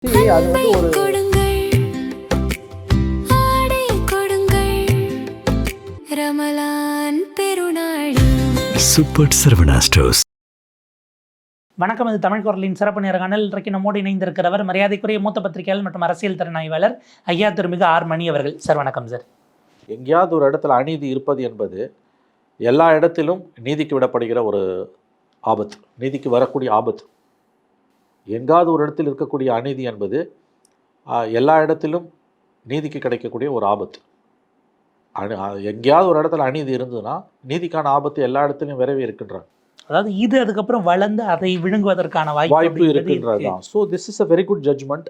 அது வந்து ஒரு சூப்பர் சரவணா ஸ்டோர்ஸ். வணக்கம். இது தமிழ் குரலின் சிறப்பு நேர்காணல். இன்றைக்கு நம்மோடு இணைந்திருக்கிறவர் மரியாதைக்குரிய மூத்த பத்திரிகையாளர் மற்றும் அரசியல் திறனாய்வாளர் ஐயா திருமிகு ஆர் மணி அவர்கள். சார் வணக்கம் சார். எங்கேயாவது ஒரு இடத்துல அநீதி இருப்பது என்பது எல்லா இடத்திலும் நீதிக்கு விடப்படுகிற ஒரு ஆபத்து, நீதிக்கு வரக்கூடிய ஆபத்து. எங்காவது ஒரு இடத்தில் இருக்கக்கூடிய அநீதி என்பது எல்லா இடத்திலும் நீதிக்கு கிடைக்கக்கூடிய ஒரு ஆபத்து. எங்கேயாவது ஒரு இடத்துல அநீதி இருந்ததுன்னா நீதிக்கான ஆபத்து எல்லா இடத்துலையும் விரைவி இருக்கின்றாங்க. அதாவது இது அதுக்கப்புறம் வளர்ந்து அதை விழுங்குவதற்கான வாய்ப்பு இருக்கின்றது தான். So this is a very good judgment.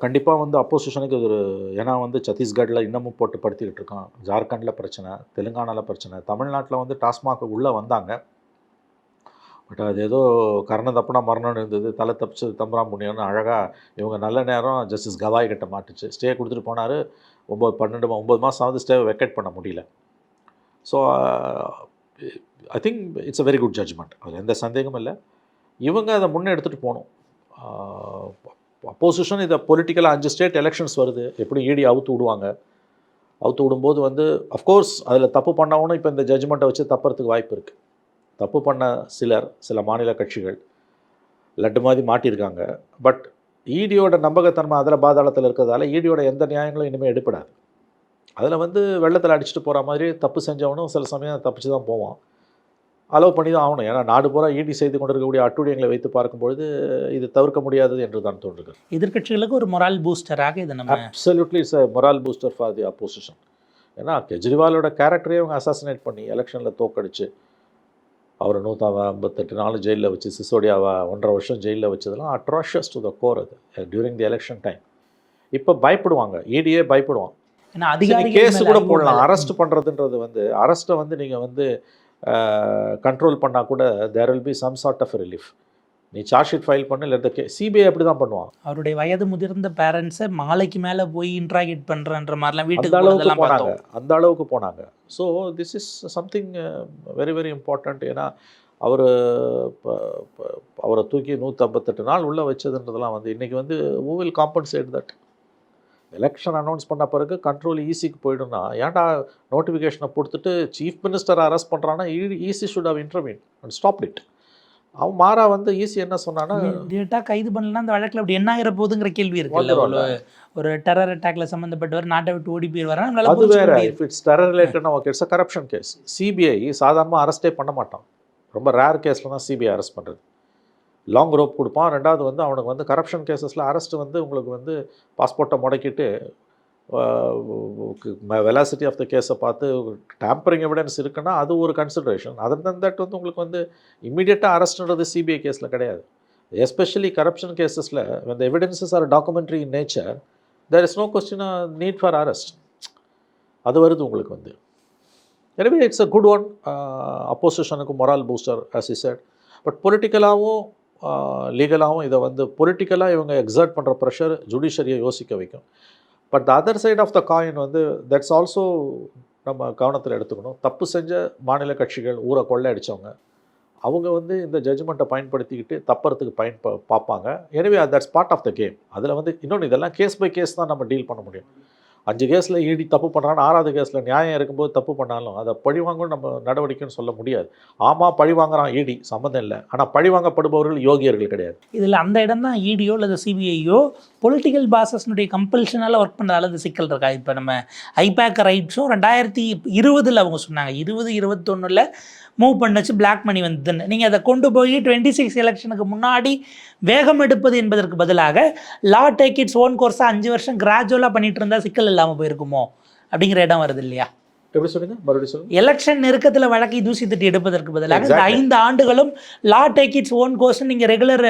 கண்டிப்பாக வந்து அப்போசிஷனுக்கு ஒரு, ஏன்னா வந்து சத்தீஸ்கட்டில் இன்னமும் போட்டு படுத்திக்கிட்டு இருக்கான், ஜார்க்கண்டில் பிரச்சனை, தெலுங்கானாவில் பிரச்சனை, தமிழ்நாட்டில் வந்து டாஸ்மாக் உள்ளே வந்தாங்க. பட் அது ஏதோ கரணம் தப்புனா மரணம்னு இருந்தது, தலை தப்பிச்சது தம்பராம் புண்ணியம்னு அழகாக இவங்க நல்ல நேரம் ஜஸ்டிஸ் கவாய் கிட்ட மாட்டுச்சு. ஸ்டே கொடுத்துட்டு போனார். 9 மாதம் ஆகுது, ஸ்டேவை வெக்கேட் பண்ண முடியல. So I think it's a very good judgment, அது எந்த சந்தேகமும் இல்லை. இவங்க அதை முன்னே எடுத்துகிட்டு போகணும். அப்போசிஷன் இதை பொலிட்டிக்கலாக 5 ஸ்டேட் எலெக்ஷன்ஸ் வருது, எப்படி ஈடி அவுத்து விடுவாங்க. அவுத்து விடும்போது வந்து அஃப்கோர்ஸ் அதில் தப்பு பண்ணவனும் இப்போ இந்த ஜட்ஜ்மெண்ட்டை வச்சு தப்புறதுக்கு வாய்ப்பு இருக்குது. தப்பு பண்ண சில மாநில கட்சிகள் லட்டு மாதிரி மாட்டியிருக்காங்க. பட் ஈடியோட நம்பகத்தன்மை அதில் பாதாளத்தில் இருக்கிறதால ஈடியோட எந்த நியாயங்களும் இனிமேல் எடுப்படாது. அதில் வந்து வெள்ளத்தில் அடிச்சுட்டு போகிற மாதிரி தப்பு செஞ்சவனும் சில சமயம் தப்பிச்சு தான் போவான். அலோவ் பண்ணி தான் ஆகணும். ஏன்னா நாடு பூரா ஈடி செய்து கொண்டிருக்கக்கூடிய அட்டுழியங்களை வைத்து பார்க்கும்பொழுது இது தவிர்க்க முடியாதது என்று தான் தோன்றுகிறது. எதிர்கட்சிகளுக்கு ஒரு மொரால் பூஸ்டராக இது நம்ம absolutely it's a morale booster for the opposition. ஏன்னா கெஜ்ரிவாலோட கேரக்டரே அவங்க அசாசினேட் பண்ணி எலெக்ஷனில் தோக்கடிச்சு அவரை 158 நாள் ஜெயிலில் வச்சு, சிசோடியாவை 1.5 வருஷம் ஜெயிலில் வச்சதெல்லாம் அட்ராஷியஸ் டு த கோர். அது டியூரிங் தி எலெக்ஷன் டைம். இப்போ பயப்படுவாங்க, ஈடியே பயப்படுவான். ஏன்னா அதிகாரி கேஸ் கூட போடலாம். அரெஸ்ட் பண்ணுறதுன்றது வந்து அரெஸ்ட்டை வந்து நீங்கள் வந்து கண்ட்ரோல் பண்ணால் கூட there will be some sort of relief. நீ சார்ஜ் ஷீட் ஃபைல் பண்ணு, இல்லை சிபிஐ அப்படி தான் பண்ணுவான். அவருடைய வயது முதிர்ந்த பேரண்ட்ஸை மாலைக்கு மேலே போய் இன்ட்ராகேட் பண்ணுறன்ற மாதிரிலாம் அந்த அளவுக்கு போனாங்க. So this is something very very important. ஏன்னா அவரை தூக்கி 158 நாள் உள்ளே வச்சதுன்றதெல்லாம் வந்து இன்றைக்கி வந்து who will compensate that? Election announce பண்ண பிறகு கண்ட்ரோல் ஈசிக்கு போய்டும்னா, ஏன்டா நோட்டிஃபிகேஷனை கொடுத்துட்டு சீஃப் மினிஸ்டரை அரெஸ்ட் பண்ணுறான்னா EC should have intervene and stop it. அவன் மாறா வந்து ஈஸி என்ன சொன்னான்னா, டேட்டா கைது பண்ணலாம், அந்த வழக்கில் அப்படி என்ன ஆகிற போதுங்கிற கேள்வி இருக்குல்ல. ஒரு டெரர் அட்டாக்ல சம்மந்தப்பட்டவர் நாட்டை விட்டு ஓடி போயிடுவார். அது வேற. இஃப் இட்ஸ் டெரர் ரிலேட்டட்னா okay, it's a corruption case. CBI சாதாரணமாக அரெஸ்டே பண்ண மாட்டான். ரொம்ப ரேர் கேஸில் தான் சிபிஐ அரெஸ்ட் பண்ணுறது. லாங் ரோப் கொடுப்பான். ரெண்டாவது வந்து அவனுக்கு வந்து கரப்ஷன் கேஸஸில் அரெஸ்ட் வந்து உங்களுக்கு வந்து பாஸ்போர்ட்டை முடக்கிட்டு வெலாசிட்டி ஆஃப் த கேஸை பார்த்து டேம்பரிங் எவிடன்ஸ் இருக்குன்னா அது ஒரு கன்சிடரேஷன். அதர் தென் தட் வந்து உங்களுக்கு வந்து இம்மீடியட்டாக அரெஸ்ட்ன்றது சிபிஐ கேஸில் கிடையாது. எஸ்பெஷலி கரப்ஷன் கேஸஸில் when the evidences are documentary in nature, there is no question need for arrest. அது வருது உங்களுக்கு வந்து. எனவே இட்ஸ் அ குட் ஒன். அப்போசிஷனுக்கு moral booster as he said. But பொலிட்டிக்கலாகவும் லீகலாகவும் இதை வந்து பொலிட்டிக்கலாக இவங்க எக்ஸர்ட் பண்ணுற ப்ரெஷர் ஜுடிஷரியை யோசிக்க வைக்கும். But the other side of the coin வந்து தட்ஸ் ஆல்சோ நம்ம கவனத்தில் எடுத்துக்கணும். தப்பு செஞ்ச மாநில கட்சிகள், ஊரை கொள்ளை அடித்தவங்க, அவங்க வந்து இந்த ஜட்ஜ்மெண்ட்டை பயன்படுத்திக்கிட்டு தப்புறதுக்கு பார்ப்பாங்க. எனவே that's part of the game. அதில் வந்து இன்னொன்று, இதெல்லாம் கேஸ் பை கேஸ் தான் நம்ம டீல் பண்ண முடியும். 5 கேஸில் ஈடி தப்பு பண்ணுறான்னு 6வது கேஸில் நியாயம் இருக்கும்போது தப்பு பண்ணாலும் அதை பழிவாங்கன்னு நம்ம நடவடிக்கைன்னு சொல்ல முடியாது. ஆமாம், பழி வாங்குறான் ஈடி, சம்மந்தம் இல்லை. ஆனால் பழி வாங்கப்படுபவர்கள் யோகியர்கள் கிடையாது. இதில் அந்த இடம் தான் ஈடியோ அல்லது சிபிஐயோ பொலிட்டிக்கல் பாசஸ்னுடைய கம்பல்ஷனால் ஒர்க் பண்ணுறதால அது சிக்கல் இருக்கா? இப்போ நம்ம ஐபேக் ரைட்ஸும் 2020 அவங்க சொன்னாங்க, 2021 மூவ் பண்ணச்சு பிளாக் மணி வந்ததுன்னு. நீங்கள் அதை கொண்டு போய் 26 எலெக்ஷனுக்கு முன்னாடி வேகம் எடுப்பது என்பதற்கு பதிலாக லா டேக் இட்ஸ் ஓன் கோர்ஸாக 5 வருஷம் கிராஜுவலாக பண்ணிட்டு இருந்தால் சிக்கல் இல்லாமல் போயிருக்குமோ அப்படிங்கிற இடம் வருது இல்லையா? எப்படி சொல்லுங்க, மறுபடியும் சொல்லுங்க. எலெக்ஷன் நெருக்கத்தில் வழக்கை தூசி தட்டி எடுப்பதற்கு பதிலாக இந்த 5 ஆண்டுகளும் law take its own course நீங்கள் ரெகுலர்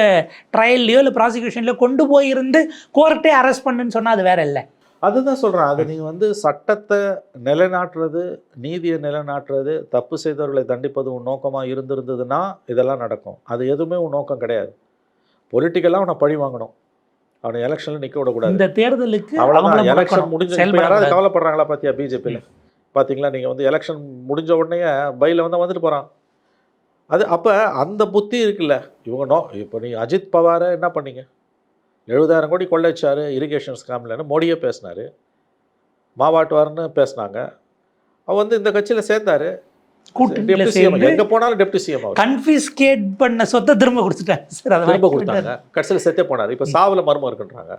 ட்ரையல்லையோ இல்லை ப்ராசிக்யூஷன்லையோ கொண்டு போயிருந்து கோர்ட்டே அரெஸ்ட் பண்ணுன்னு சொன்னால் அது வேற இல்லை. அதுதான் சொல்கிறேன். அது நீங்கள் வந்து சட்டத்தை நிலைநாட்டுறது, நீதியை நிலைநாட்டுறது, தப்பு செய்தவர்களை தண்டிப்பது உன் நோக்கமாக இருந்திருந்ததுன்னா இதெல்லாம் நடக்கும். அது எதுவுமே உன் நோக்கம் கிடையாது. பொலிட்டிக்கலாக அவனை பழி வாங்கணும், அவனை எலெக்ஷனில் நிற்க விடக்கூடாது. இந்த தேர்தலுக்கு அவ்வளோதான். எலெக்ஷன் முடிஞ்ச யாராவது கவலைப்படுறாங்களா? பார்த்தியா பிஜேபியில் பார்த்தீங்களா? நீங்கள் வந்து எலெக்ஷன் முடிஞ்ச உடனே பையில் வந்துட்டு போகிறான். அது அப்போ அந்த புத்தி இருக்குல்ல இவங்க இப்போ நீ அஜித் பவாரை என்ன பண்ணீங்க? 70,000 கோடி கொள்ளைச்சாரு இரிகேஷன் ஸ்கேம்லன்னு மோடியே பேசினார், மாவாட்டுவார்னு பேசினாங்க. அவர் வந்து இந்த கட்சியில் சேர்ந்தார், டெப்டி சிஎம், எங்கே போனாலும் டெப்டி சிஎம். அவர் கன்ஃபிஸ்கேட் பண்ண சொத்தை திரும்ப கொடுத்துட்டாங்க சார், அதை திரும்ப கொடுத்தாங்க. கடைசியில் செத்தே போனார். இப்போ சாவில் மர்மம் இருக்குன்றாங்க,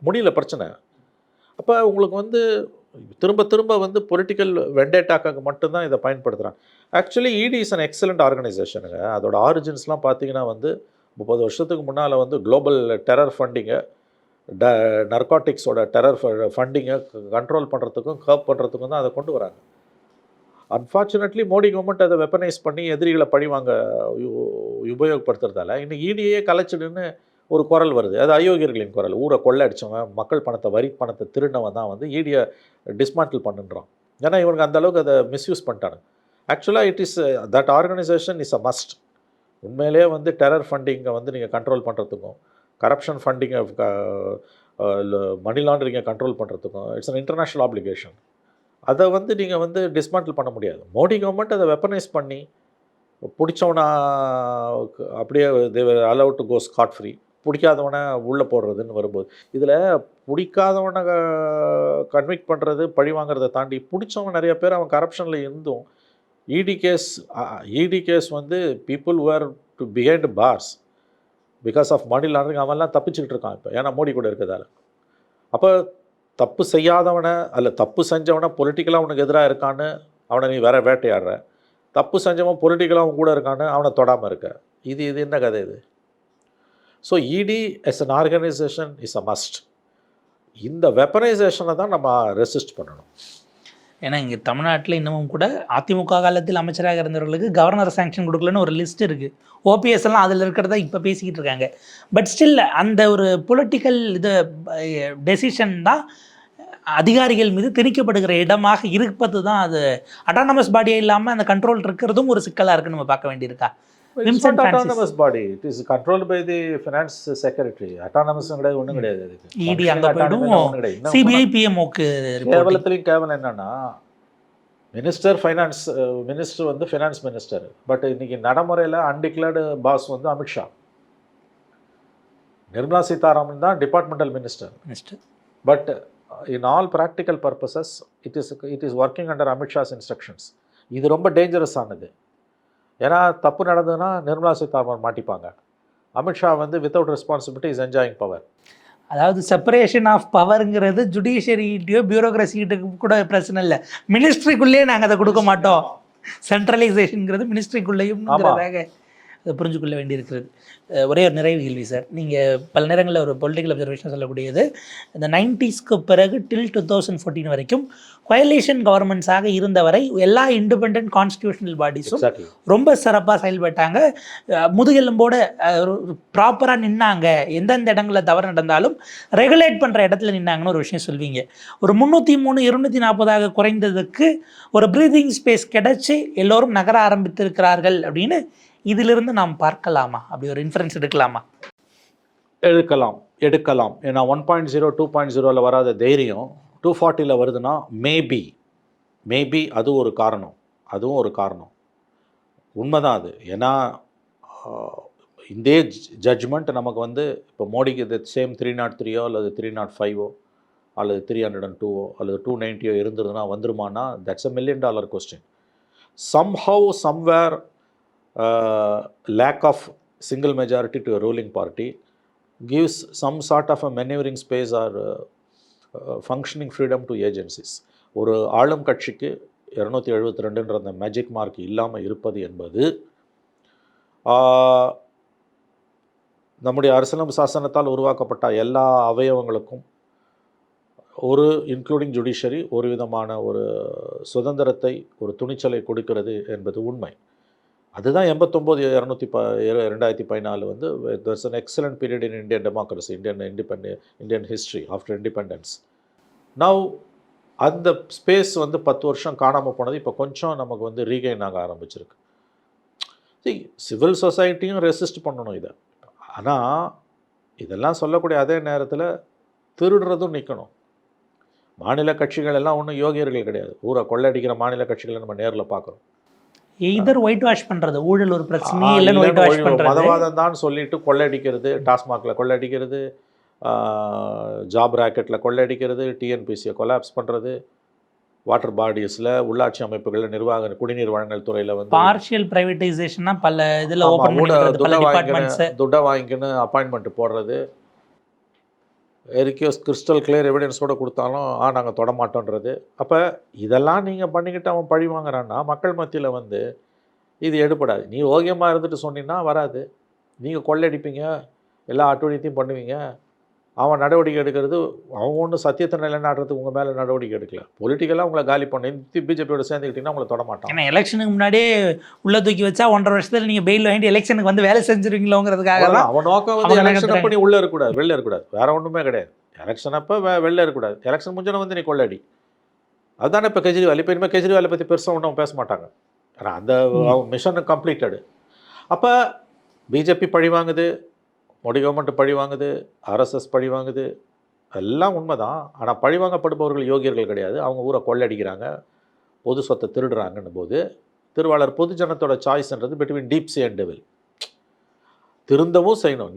முடியல பிரச்சனை. அப்போ உங்களுக்கு வந்து திரும்ப திரும்ப வந்து பொலிட்டிக்கல் வெண்டேட்டாக்காக மட்டும்தான் இதை பயன்படுத்துகிறாங்க. ஆக்சுவலி இடி இஸ் அன் எக்ஸலண்ட் ஆர்கனைசேஷனுங்க. அதோட ஆரிஜின்ஸ்லாம் பார்த்தீங்கன்னா வந்து 30 வருஷத்துக்கு முன்னால் வந்து குளோபல் டெரர் ஃபண்டிங்கை, நர்காட்டிக்ஸோட டெரர் ஃபண்டிங்கை கண்ட்ரோல் பண்ணுறதுக்கும் கர்ப் பண்ணுறதுக்கும் தான் அதை கொண்டு வராங்க. அன்ஃபார்ச்சுனேட்லி மோடி கவர்மெண்ட் அதை வெப்பனைஸ் பண்ணி எதிரிகளை பழிவாங்க உபயோகப்படுத்துறதால இன்னைக்கு இடியே கலைச்சிடுன்னு ஒரு குரல் வருது. அது அயோக்கியர்களின் குரல். ஊரை கொள்ளை அடித்தவன், மக்கள் பணத்தை, வரி பணத்தை திருடினவன் தான் வந்து இடியை டிஸ்மாண்டில் பண்ணுறான். ஏன்னா இவனுக்கு அந்த அளவுக்கு அதை மிஸ்யூஸ் பண்ணிட்டாங்க. ஆக்சுவலாக it is that organisation is a must. உண்மையிலே வந்து டெரர் ஃபண்டிங்கை வந்து நீங்கள் கண்ட்ரோல் பண்ணுறதுக்கும், கரப்ஷன் ஃபண்டிங்கை, மணி லாண்டரிங்கை கண்ட்ரோல் பண்ணுறதுக்கும் இட்ஸ் அன் இன்டர்நேஷ்னல் ஆப்ளிகேஷன். அதை வந்து நீங்கள் வந்து டிஸ்மாண்டில் பண்ண முடியாது. மோடி கவர்மெண்ட் அதை வெப்பனைஸ் பண்ணி பிடிச்சவனா அப்படியே they're allowed to go scot free, பிடிக்காதவனை உள்ளே போடுறதுன்னு வரும்போது இதில் பிடிக்காதவனை கன்விக்ட் பண்ணுறது, பழி வாங்குறதை தாண்டி பிடிச்சவன் நிறைய பேர் அவன் கரப்ஷனில் இருந்தும் இடி கேஸ் வந்து people were to behind bars because of money laundering, அவன்லாம் தப்பிச்சுக்கிட்டு இருக்கான் இப்போ, ஏன்னா மோடி கூட இருக்கிறதால. அப்போ தப்பு செய்யாதவனை அல்ல தப்பு செஞ்சவனை பொலிட்டிக்கலாக அவனுக்கு எதிராக இருக்கான்னு அவனை நீ வேற வேட்டையாடுற, தப்பு செஞ்சவன் பொலிட்டிக்கலாக அவன் கூட இருக்கான்னு அவனை தொடாமல் இருக்க. இது என்ன கதை இது? So ED as an organisation is a must. இந்த வெப்பனைசேஷனை தான் நம்ம ரெசிஸ்ட் பண்ணணும். ஏன்னா இங்கே தமிழ்நாட்டில் இன்னமும் கூட அதிமுக காலத்தில் அமைச்சராக இருந்தவர்களுக்கு கவர்னர் சாங்ஷன் கொடுக்கலன்னு ஒரு லிஸ்ட் இருக்குது. ஓபிஎஸ் எல்லாம் அதில் இருக்கிறதா இப்போ பேசிக்கிட்டு இருக்காங்க. பட் ஸ்டில் அந்த ஒரு பொலிட்டிக்கல் இது டெசிஷன் தான் அதிகாரிகள் மீது திணிக்கப்படுகிற இடமாக இருப்பது தான். அது அட்டானமஸ் பாடியே இல்லாமல் அந்த கண்ட்ரோல் இருக்கிறதும் ஒரு சிக்கலாக இருக்குன்னு நம்ம பார்க்க வேண்டியிருக்கா? autonomous body, it is controlled by the finance secretary. autonomous கிடையாது, ஒன்றும் கிடையாது. அதுக்கு இடி அங்கே போய்டும், சிபிஐ பிஎம்ஓக்கு கேவலத்துலேயும் கேவலம் என்னன்னா, மினிஸ்டர் ஃபைனான்ஸ் மினிஸ்டர் வந்து ஃபினான்ஸ் மினிஸ்டர். பட் இன்னைக்கு நடைமுறையில் அன்டிக்ளேர்டு பாஸ் வந்து அமித்ஷா. நிர்மலா சீதாராமன் தான் departmental minister. But in all practical purposes it is working under Amit Shah's instructions. இது ரொம்ப டேஞ்சரஸ் ஆனது. ஏன்னா தப்பு நடந்ததுன்னா நிர்மலா சீதாராமன் மாட்டிப்பாங்க. அமித்ஷா வந்து without responsibility is enjoying power. அதாவது செப்பரேஷன் ஆஃப் பவருங்கிறது ஜுடிஷியரிட்டியோ பியூரோக்ரஸிகிட்ட கூட பிரச்சனை இல்லை, மினிஸ்ட்ரிக்குள்ளேயே நாங்கள் அதை கொடுக்க மாட்டோம். சென்ட்ரலைசேஷனுங்கிறது மினிஸ்ட்ரிக்குள்ளேயும் அதை புரிஞ்சுக்கொள்ள வேண்டியிருக்கிறது. ஒரே ஒரு நிறைவு கேள்வி சார், நீங்கள் பல நேரங்களில் ஒரு பொலிட்டிக்கல் அப்சர்வேஷன் சொல்லக்கூடியது, இந்த 90ஸ்க்கு பிறகு டில் 2014 வரைக்கும் கோயலேஷன் கவர்மெண்ட்ஸாக இருந்தவரை எல்லா இண்டிபெண்ட் கான்ஸ்டியூஷனல் பாடிஸும் ரொம்ப சிறப்பாக செயல்பட்டாங்க. முதுகெலும்போடு ப்ராப்பராக நின்னாங்க. எந்தெந்த இடங்களில் தவறு நடந்தாலும் ரெகுலேட் பண்ணுற இடத்துல நின்னாங்கன்னு ஒரு விஷயம் சொல்வீங்க. ஒரு 303 240 குறைந்ததுக்கு ஒரு ப்ரீதிங் ஸ்பேஸ் கிடைச்சி எல்லோரும் நகர ஆரம்பித்திருக்கிறார்கள் அப்படின்னு இதிலிருந்து நாம் பார்க்கலாமா? அப்படி ஒரு இன்ஃபரன்ஸ் எடுக்கலாமா? எடுக்கலாம். ஏன்னா 1.0 2.0 வராத தைரியம் 240 வருதுன்னா மேபி அது ஒரு காரணம். அதுவும் ஒரு காரணம், உண்மைதான் அது. ஏன்னா இந்த ஜட்ஜ்மெண்ட் நமக்கு வந்து இப்போ மோடிக்கு இது சேம் 303 அல்லது 305 அல்லது 302 அல்லது 290 இருந்ததுன்னா வந்துருமானா that's $1 million question. Somehow somewhere lack of single majority to a ruling party gives some sort of a maneuvering space or functioning freedom to agencies. ஒரு ஆளும் கட்சிக்கு 272 அந்த மேஜிக் மார்க் இல்லாமல் இருப்பது என்பது நம்முடைய அரசியலமைப்பு சாசனத்தால் உருவாக்கப்பட்ட எல்லா அவயவங்களுக்கும் ஒரு இன்க்ளூடிங் ஜுடிஷரி ஒரு விதமான ஒரு சுதந்திரத்தை, ஒரு துணிச்சலை கொடுக்கிறது என்பது உண்மை. அதுதான் 89 2014 வந்து there's an excellent period in Indian democracy, Indian history after independence. Now அந்த ஸ்பேஸ் வந்து 10 வருஷம் காணாமல் போனது இப்போ கொஞ்சம் நமக்கு வந்து ரீகெயின் ஆக ஆரம்பிச்சிருக்கு. சிவில் சொசைட்டியும் ரெசிஸ்ட் பண்ணணும் இதை. ஆனால் இதெல்லாம் சொல்லக்கூடிய அதே நேரத்தில் திருடுறதும் நிற்கணும். மாநில கட்சிகள் எல்லாம் ஒன்றும் யோகியர்கள் கிடையாது. ஊரை கொள்ளையடிக்கிற மாநில கட்சிகளை நம்ம நேரில் பார்க்குறோம். எய்தர் ஒயிட் வாஷ் பண்ணுறது, ஊழல் ஒரு பிரச்சனை இல்லைன்னு ஒயிட் வாஷ் பண்ணுறது, மதவாதம் தான் சொல்லிட்டு கொள்ளையடிக்கிறது, டாஸ்மாகில் கொள்ளையடிக்கிறது, ஜாப் ராக்கெட்டில் கொள்ளையடிக்கிறது, டிஎன்பிசியை கொலாப்ஸ் பண்ணுறது, வாட்டர் பாடிஸில் உள்ளாட்சி அமைப்புகளில் நிர்வாக குடிநீர் வழங்கல் துறையில் வந்து பார்ஷியல் பிரைவேட்டைசேஷன்னா பல இதில் ஓப்பன் பண்ணி விடுறது, பல டிபார்ட்மெண்ட்ஸு துட்டை வாங்கிக்கின்னு அப்பாயின்மெண்ட் போடுறது, எதுக்கோ கிறிஸ்டல் கிளியர் எவிடன்ஸோடு கொடுத்தாலும் நாங்கள் தொட மாட்டோன்றது. அப்போ இதெல்லாம் நீங்கள் பண்ணிக்கிட்டு அவன் பழி வாங்குறான்னா மக்கள் மத்தியில் வந்து இது எடுபடாது. நீ ஓகேமாக இருந்துட்டு சொன்னீங்கன்னா வராது. நீங்கள் கொள்ளையடிப்பீங்க, எல்லா அட்டுழியத்தையும் பண்ணுவீங்க. அவன் நடவடிக்கை எடுக்கிறது, அவன் ஒன்றும் சத்தியத்தை நிலைநாட்டுறதுக்கு உங்கள் மேலே நடவடிக்கை எடுக்கல. பொலிட்டிக்கலாக உங்களை காலி பண்ணி பிஜேபியோட சேர்ந்துக்கிட்டிங்கன்னா உங்களை தொட மாட்டான். ஏன்னா எலெக்ஷனுக்கு முன்னாடியே உள்ள தூக்கி வச்சா 1.5 வருஷத்தில் நீங்கள் பெயில் வாங்கிட்டு எலெக்ஷனுக்கு வந்து வேலை செஞ்சுருவீங்களோங்கிறதுக்காக தான் அவன் நோக்கம் வந்து எலெக்ஷன் அப்போ நீ உள்ளே இருக்கக்கூடாது, வெளில இருக்கக்கூடாது. வேறு ஒன்றுமே கிடையாது. எலெக்ஷன் அப்போ வெளில இருக்கக்கூடாது. எலெக்ஷன் முடிஞ்சோன்னா வந்து நீ கொள்ளடி. அதுதானே இப்போ கெஜ்ரிவால். இப்போ இனிமேல் கெஜ்ரிவாலை பற்றி பெருசாக ஒன்றும் பேச மாட்டாங்க. ஏன்னா அந்த மிஷன் கம்ப்ளீட்டடு. அப்போ பிஜேபி பழி வாங்குது, மோடி கவர்மெண்ட் பழி வாங்குது, ஆர்எஸ்எஸ் பழி வாங்குது, எல்லாம் உண்மை தான். ஆனால் பழி வாங்கப்படுபவர்கள் யோகியர்கள் கிடையாது. அவங்க ஊரை கொள்ளடிக்கிறாங்க, பொது சொத்தை திருடுறாங்கன்னும் போது திருவாளர் பொதுஜனத்தோட சாய்ஸ்ன்றது between deep sea and devil. திருந்தவும் செய்யணும்.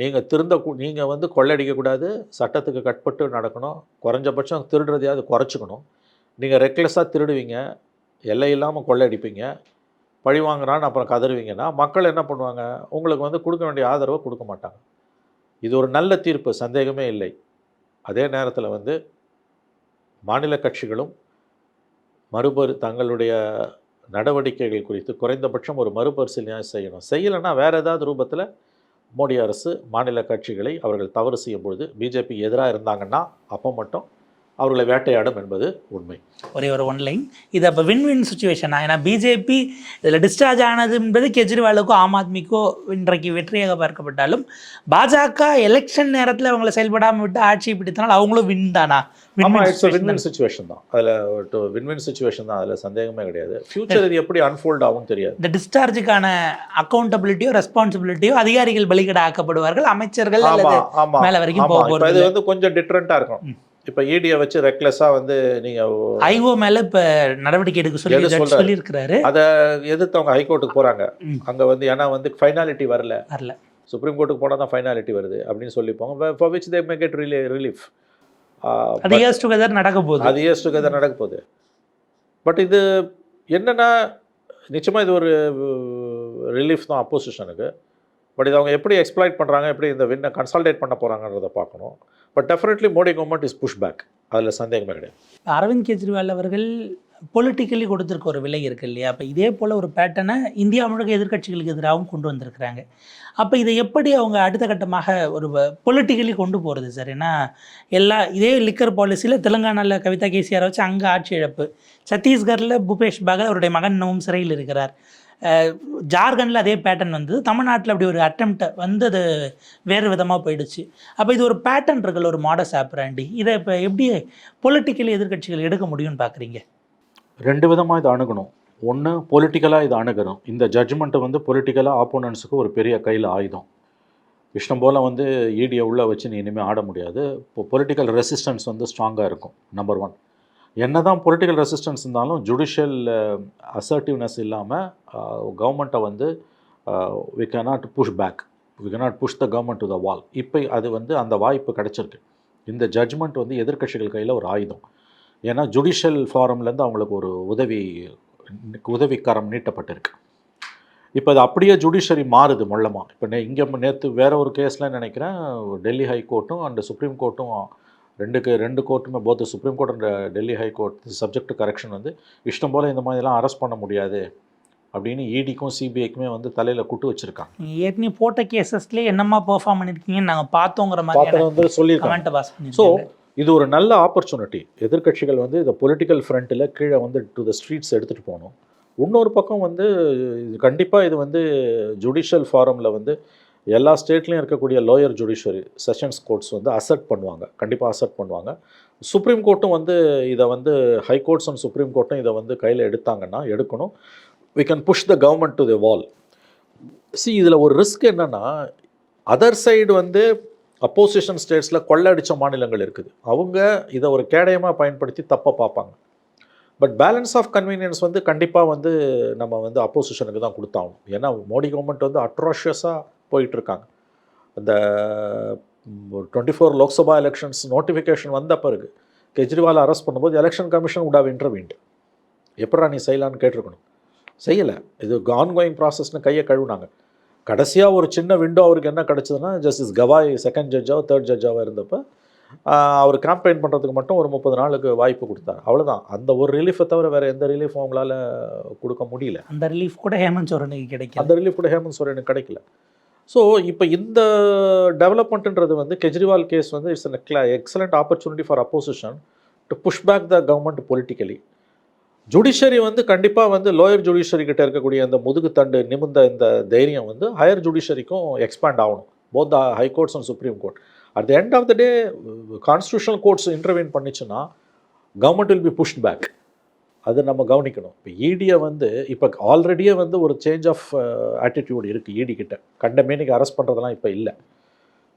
நீங்கள் வந்து கொள்ளடிக்கக்கூடாது, சட்டத்துக்கு கட்பட்டு நடக்கணும், குறைஞ்சபட்சம் திருடுறதையாவது குறைச்சிக்கணும். நீங்கள் ரெக்லெஸ்ஸாக திருடுவீங்க, எல்லை இல்லாமல் கொள்ளடிப்பீங்க, பழி வாங்குறான்னு அப்புறம் கதறுவீங்கன்னா மக்கள் என்ன பண்ணுவாங்க? உங்களுக்கு வந்து கொடுக்க வேண்டிய ஆதரவை கொடுக்க மாட்டாங்க. இது ஒரு நல்ல தீர்ப்பு, சந்தேகமே இல்லை. அதே நேரத்தில் வந்து மாநில கட்சிகளும் தங்களுடைய நடவடிக்கைகள் குறித்து குறைந்தபட்சம் ஒரு மறுபரிசீலனை செய்யணும். செய்யலைன்னா வேறு ஏதாவது ரூபத்தில் மோடி அரசு மாநில கட்சிகளை அவர்கள் தவறு செய்யும் பொழுது பிஜேபி எதிராக இருந்தாங்கன்னா அப்போ மட்டும் அவர்களை வேட்டையாடும் என்பது உண்மை. ஒரே ஒரு ஒன்லைன் இது அப்போ வின் சுச்சுவேஷனா? ஏன்னா பிஜேபி இதில் டிஸ்சார்ஜ் ஆனது என்பது கெஜ்ரிவாலுக்கோ ஆம் ஆத்மிக்கோ இன்றைக்கு வெற்றியாக பார்க்கப்பட்டாலும் பாஜக எலெக்ஷன் நேரத்தில் அவங்கள செயல்படாமல் விட்டு ஆட்சியை பிடித்தனால் அவங்களும் வின் தானா? வின் சுச்சுவேஷன் தான். அதில் வின் சுச்சுவேஷன் தான், அதில் சந்தேகமே கிடையாது. ஃபியூச்சர் இது எப்படி அன்ஃபோல்ட் ஆகும் தெரியாது. இந்த டிஸ்சார்ஜுக்கான அக்கௌண்டபிலிட்டியோ ரெஸ்பான்சிபிலிட்டியோ அதிகாரிகள் பலிகடை ஆக்கப்படுவார்கள், அமைச்சர்கள் மேலே வரைக்கும் போக. இது வந்து கொஞ்சம் டிஃப்ரெண்ட்டாக இருக்கும். இப்போ இடியை வச்சு ரெக்லெஸ்ஸாக வந்து நீங்கள் ஐஓ மேலே இப்போ நடவடிக்கை எடுக்க சொல்லியிருக்கிறாரு. அதை எதிர்த்து அவங்க ஹைகோர்ட்டுக்கு போகிறாங்க. அங்கே வந்து ஏன்னா வந்து ஃபைனாலிட்டி வரல, சுப்ரீம் கோர்ட்டுக்கு போனால் தான் ஃபைனாலிட்டி வருது அப்படின்னு சொல்லிப்போங்க. For which they may get relief. அது இயர்ஸ் டுகெதர் நடக்க போகுது. பட் இது என்னென்னா நிச்சயமாக இது ஒரு ரிலீஃப் தான் அப்போசிஷனுக்கு. பட் இது அவங்க எப்படி எக்ஸ்ப்ளாய்ட் பண்ணுறாங்க, எப்படி இந்த வின்னை கன்சால்டேட் பண்ண போகிறாங்கன்றதை பார்க்கணும். But definitely Modi government is push back, அதில் சந்தேகமே கிடையாது. அரவிந்த் கெஜ்ரிவால் அவர்கள் பொலிட்டிக்கலி கொடுத்துருக்க ஒரு விலை இருக்குது இல்லையா? அப்போ இதே போல் ஒரு பேட்டர்னை இந்தியா முழுக்க எதிர்க்கட்சிகளுக்கு எதிராகவும் கொண்டு வந்திருக்கிறாங்க. அப்போ இதை எப்படி அவங்க அடுத்த கட்டமாக ஒரு பொலிட்டிக்கலி கொண்டு போகிறது சார்? ஏன்னா இதே லிக்கர் பாலிசியில் தெலுங்கானாவில் கவிதா கேசிஆரை வச்சு அங்கே ஆட்சி இழப்பு, சத்தீஸ்கரில் பூபேஷ் பாகல் அவருடைய மகன் இன்னமும் சிறையில் இருக்கிறார், ஜார்க்கண்டில் அதே பேட்டர்ன் வந்தது, தமிழ்நாட்டில் அப்படி ஒரு அட்டெம்ப்டை வந்து அது வேறு விதமாக போயிடுச்சு. அப்போ இது ஒரு பேட்டர்ன் இருக்குல்ல, ஒரு மாடஸ் ஆப்ராண்டி. இதை இப்போ எப்படி பொலிட்டிக்கலி எதிர்க்கட்சிகள் எடுக்க முடியும்னு பார்க்குறீங்க? ரெண்டு விதமாக இதை அணுகணும். ஒன்று பொலிட்டிக்கலாக இதை அணுகணும். இந்த ஜட்ஜ்மெண்ட்டை வந்து பொலிட்டிக்கலாக ஆப்போனன்ஸுக்கு ஒரு பெரிய கையில் ஆயுதம். இஷ்டம் போல் வந்து ஈடியை உள்ளே வச்சு நீ இனிமேல் ஆட முடியாது. இப்போ பொலிட்டிக்கல் ரெசிஸ்டன்ஸ் வந்து ஸ்ட்ராங்காக இருக்கும். நம்பர் 1. என்ன தான் பொலிட்டிக்கல் ரெசிஸ்டன்ஸ் இருந்தாலும் ஜுடிஷியல் அசர்ட்டிவ்னஸ் இல்லாமல் கவர்மெண்ட்டை வந்து we cannot push back, we cannot push the government to the wall. இப்போ அது வந்து அந்த வாய்ப்பு கிடச்சிருக்கு. இந்த ஜட்ஜ்மெண்ட் வந்து எதிர்க்கட்சிகள் கையில் ஒரு ஆயுதம். ஏன்னா ஜுடிஷியல் ஃபாரம்லேருந்து அவங்களுக்கு ஒரு உதவிக்கரம் நீட்டப்பட்டிருக்கு. இப்போ அது அப்படியே ஜுடிஷரி மாறுது மொள்ளமாக. இப்போ இங்கே நேற்று வேறு ஒரு கேஸில் நினைக்கிறேன் டெல்லி ஹைகோர்ட்டும் அண்ட் சுப்ரீம் கோர்ட்டும் ரெண்டு கோர்ட்டுமே both supreme court and Delhi high court subject to correction வந்து இஷ்டம் போல் இந்த மாதிரிலாம் அரெஸ்ட் பண்ண முடியாது அப்படின்னு இடிக்கும் சிபிஐக்குமே வந்து தலையில் குட்டு வச்சுருக்காங்க. ஏற்கனவே போட்ட கேசஸ்லேயே என்னம்மா பெர்ஃபார்ம் பண்ணியிருக்கீங்கன்னு நாங்கள் பார்த்தோங்கிற மாதிரி வந்து சொல்லியிருக்காங்க. ஸோ இது ஒரு நல்ல ஆப்பர்ச்சுனிட்டி. எதிர்க்கட்சிகள் வந்து இந்த பொலிட்டிக்கல் ஃப்ரண்ட்டில் கீழே வந்து டு த ஸ்ட்ரீட்ஸ் எடுத்துகிட்டு போகணும். இன்னொரு பக்கம் வந்து கண்டிப்பாக இது வந்து ஜுடிஷியல் ஃபாரமில் வந்து எல்லா ஸ்டேட்லேயும் இருக்கக்கூடிய லோயர் ஜுடிஷரி செஷன்ஸ் கோர்ட்ஸ் வந்து அசர்ட் பண்ணுவாங்க, கண்டிப்பாக அசர்ட் பண்ணுவாங்க. சுப்ரீம் கோர்ட்டும் வந்து இதை வந்து ஹை கோர்ட்ஸ் அண்ட் சுப்ரீம் கோர்ட்டும் இதை வந்து கையில் எடுத்தாங்கன்னா எடுக்கணும். We can push the government to the wall. இதில் ஒரு ரிஸ்க் என்னென்னா அதர் சைடு வந்து அப்போசிஷன் ஸ்டேட்ஸில் கொள்ளடித்த மாநிலங்கள் இருக்குது. அவங்க இதை ஒரு கேடயமாக பயன்படுத்தி தப்பாக பார்ப்பாங்க. பட் பேலன்ஸ் ஆஃப் கன்வீனியன்ஸ் வந்து கண்டிப்பாக வந்து நம்ம வந்து அப்போசிஷனுக்கு தான் கொடுத்தாகணும். ஏன்னா மோடி கவர்மெண்ட் வந்து அட்ராஷியஸாக போயிட்டுருக்காங்க. அந்த 24 லோக்சபா எலெக்ஷன்ஸ் நோட்டிஃபிகேஷன் வந்த பிறகு கெஜ்ரிவால் அரெஸ்ட் பண்ணும்போது election commission would have intervened. எப்படா நீ செய்யலான்னு கேட்டிருக்கணும், செய்யலை. இது ஆன்கோயிங் ப்ராசஸ்னு கையை கழுவுனாங்க. கடைசியாக ஒரு சின்ன விண்டோ அவருக்கு என்ன கிடச்சதுன்னா, ஜஸ்டிஸ் கவாய் செகண்ட் ஜட்ஜாவோ தேர்ட் ஜட்ஜாவோ இருந்தப்போ அவர் கேம்பெயின் பண்ணுறதுக்கு மட்டும் ஒரு 30 நாளுக்கு வாய்ப்பு கொடுத்தாரு. அவ்வளோதான். அந்த ஒரு ரிலீஃபை தவிர வேறு எந்த ரிலீஃபும் அவங்களால கொடுக்க முடியல. அந்த ரிலீஃப் கூட ஹேமந்த் சோரனுக்கு கிடைக்கல. அந்த ரிலீஃப் கூட ஹேமந்த் சோரனுக்கு கிடைக்கல. ஸோ இப்போ இந்த டெவலப்மெண்ட்டுன்றது வந்து கெஜ்ரிவால் கேஸ் வந்து it's an excellent opportunity for opposition to push back the government politically. Judiciary வந்து கண்டிப்பாக வந்து லோயர் ஜுடிஷரி கிட்ட இருக்கக்கூடிய அந்த முதுகுத்தண்டு நிமிர்ந்த இந்த தைரியம் வந்து ஹையர் ஜுடிஷரிக்கும் எக்ஸ்பேண்ட் ஆகணும், both the high courts and supreme court. At the end of the day constitutional courts intervene பண்ணிச்சுன்னா government will be pushed back. அது நம்ம கவனிக்கணும். இப்போ ஈடியை வந்து இப்போ ஆல்ரெடியே வந்து ஒரு சேஞ்ச் ஆஃப் ஆட்டிடியூட் இருக்குது ஈடி கிட்ட. கண்டமேனிக்கு அரெஸ்ட் பண்ணுறதெல்லாம் இப்போ இல்லை.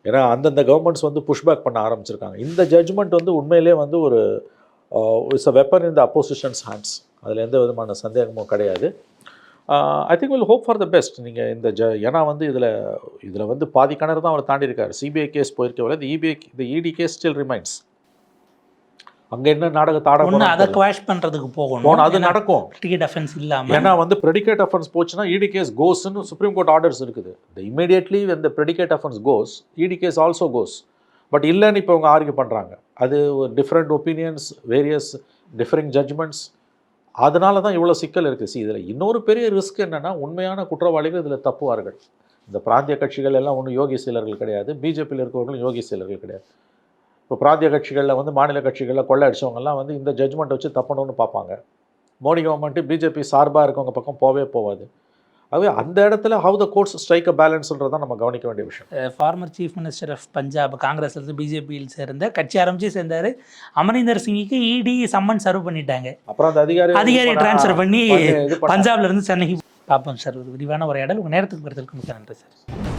ஏன்னா அந்தந்த கவர்மெண்ட்ஸ் வந்து புஷ்பேக் பண்ண ஆரம்பிச்சிருக்காங்க. இந்த ஜட்ஜ்மெண்ட் வந்து உண்மையிலே வந்து ஒரு it's a weapon in the oppositions hands. அதில் எந்த விதமான சந்தேகமும் கிடையாது. I think will hope for the best. நீங்கள் இந்த ஏன்னா வந்து இதில் வந்து பாதி கிணறு தான் அவர் தாண்டி இருக்கார். சிபிஐ கேஸ் போயிருக்கவில்லை. இந்த இடி கேஸ் ஸ்டில் ரிமைன்ஸ். அங்கே என்ன நாடகத்தை ஆட அதை குவாஷ் பண்ணுறதுக்கு போகணும், அது நடக்கும். ப்ரெடிகேட் அஃபென்ஸ் இல்லாமல். ஏன்னா வந்து ப்ரெடிகேட் அஃபென்ஸ் போச்சுன்னா இடி கேஸ் கோஸ்ன்னு சுப்ரீம் கோர்ட் ஆர்டர்ஸ் இருக்குது. Immediately when the predicate offense goes, இடி கேஸ் ஆல்சோ கோஸ். பட் இல்லைன்னு இப்போ அவங்க ஆர்கியூ பண்ணுறாங்க. அது different opinions, various differing judgements. அதனால தான் இவ்வளோ சிக்கல் இருக்குது. இதில் இன்னொரு பெரிய ரிஸ்க் என்னென்னா, உண்மையான குற்றவாளிகள் இதில் தப்புவார்கள். இந்த பிராந்திய கட்சிகள் எல்லாம் ஒன்றும் யோகி சீலர்கள் கிடையாது. பிஜேபியில் இருக்கவர்களும் யோகி சீலர்கள் கிடையாது. இப்போ பிராந்திய கட்சிகளில் வந்து மாநில கட்சிகளில் கொள்ளை அடித்தவங்கலாம் வந்து இந்த ஜட்ஜ்மெண்ட் வச்சு தப்பணும்னு பார்ப்பாங்க. மோடி கவர்மெண்ட்டு பிஜேபி சார்பாக இருக்கவங்க பக்கம் போகாது. ஆகவே அந்த இடத்துல how the courts strike a பேலன்ஸ்ன்றது தான் நம்ம கவனிக்க வேண்டிய விஷயம். Former chief minister of Punjab காங்கிரஸ்லேருந்து பிஜேபியில் சேர்ந்த கட்சி ஆரம்பித்து சேர்ந்தார் அமரிந்தர் சிங்கிக்கு இடி சம்மன் சர்வ் பண்ணிட்டாங்க. அப்புறம் அந்த அதிகாரி ட்ரான்ஸ்ஃபர் பண்ணி பஞ்சாப்லேருந்து சென்னைக்கு பார்ப்போம் சார். ஒரு விரிவான உரையாடல் உங்கள் நேரத்துக்கு வருதலுக்கு மிக்க நன்றி சார்.